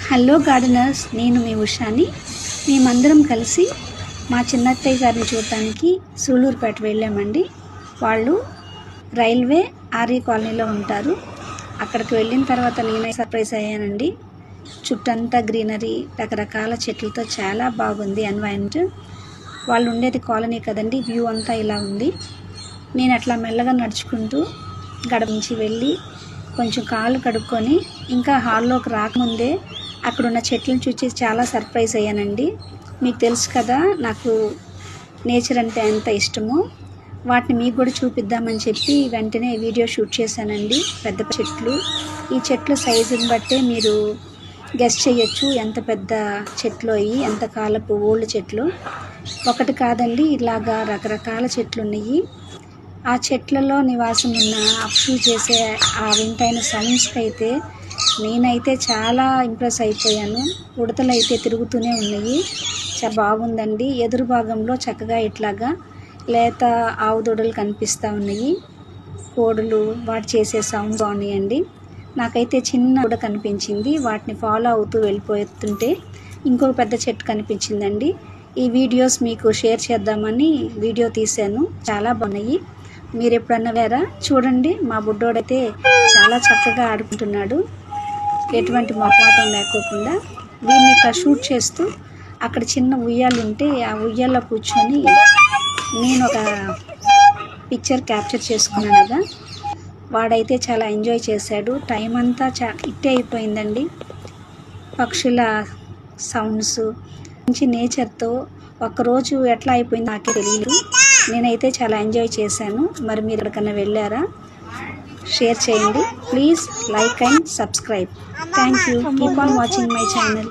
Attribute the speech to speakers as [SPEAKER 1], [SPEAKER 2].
[SPEAKER 1] Hello gardeners, నేను మీ ఉషాని. మేమందరం కలిసి మా చిన్నత్తయ్య గారిని చూడటానికి సూళ్ళూరుపేట వెళ్ళామండి. వాళ్ళు రైల్వే ఆర్య కాలనీలో ఉంటారు. అక్కడికి వెళ్ళిన తర్వాత నేనే సర్ప్రైజ్ అయ్యానండి. చుట్టంతా గ్రీనరీ, రకరకాల చెట్లతో చాలా బాగుంది ఎన్వైరన్మెంట్. వాళ్ళు ఉండేది కాలనీ కదండి, వ్యూ అంతా ఇలా ఉంది. నేను అట్లా మెల్లగా నడుచుకుంటూ గడప నుంచి వెళ్ళి కొంచెం కాళ్ళు కడుక్కొని ఇంకా హాల్లోకి రాకముందే అక్కడున్న చెట్లను చూసి చాలా సర్ప్రైజ్ అయ్యానండి. మీకు తెలుసు కదా నాకు నేచర్ అంటే ఎంత ఇష్టమో. వాటిని మీకు కూడా చూపిద్దామని చెప్పి వెంటనే వీడియో షూట్ చేశానండి. పెద్ద చెట్లు, ఈ చెట్లు సైజుని బట్టే మీరు గెస్ చేయొచ్చు ఎంత పెద్ద చెట్లు అయ్యి, ఎంత కాలపు ఓల్డ్ చెట్లు. ఒకటి కాదండి, ఇలాగా రకరకాల చెట్లు ఉన్నాయి. ఆ చెట్లలో నివాసం ఉన్న అప్షూ చేసే ఆ వింతైన సౌండ్స్కి అయితే నేనైతే చాలా ఇంప్రెస్ అయిపోయాను. ఉడతలు అయితే తిరుగుతూనే ఉన్నాయి. చాలా బాగుందండి. ఎదురు భాగంలో చక్కగా ఇట్లాగా లేత ఆవు దూడలు కనిపిస్తూ ఉన్నాయి. కోడులు వాటి చేసే సౌండ్ బాగున్నాయండి. నాకైతే చిన్న కూడా కనిపించింది. వాటిని ఫాలో అవుతూ వెళ్ళిపోతుంటే ఇంకొక పెద్ద చెట్టు కనిపించిందండి. ఈ వీడియోస్ మీకు షేర్ చేద్దామని వీడియో తీశాను. చాలా బాగున్నాయి. మీరు ఎప్పుడన్నా వేరా చూడండి. మా బుడ్డోడైతే చాలా చక్కగా ఆడుకుంటున్నాడు, ఎటువంటి మొహమాటం లేకోకుండా. వీడిని ఇక్కడ షూట్ చేస్తూ అక్కడ చిన్న ఉయ్యాలు ఉంటే ఆ ఉయ్యాల్లో కూర్చొని నేను ఒక పిక్చర్ క్యాప్చర్ చేసుకున్నాను కదా. వాడైతే చాలా ఎంజాయ్ చేశాడు. టైం అంతా ఇట్టే అయిపోయిందండి. పక్షుల సౌండ్స్ మంచి నేచర్తో ఒక్కరోజు ఎట్లా అయిపోయింది నాకే తెలియదు. నేనైతే చాలా ఎంజాయ్ చేశాను. మరి మీరు ఎక్కడికన్నా వెళ్ళారా? షేర్ చేయండి. Please like and subscribe. Thank you. Keep on watching my channel.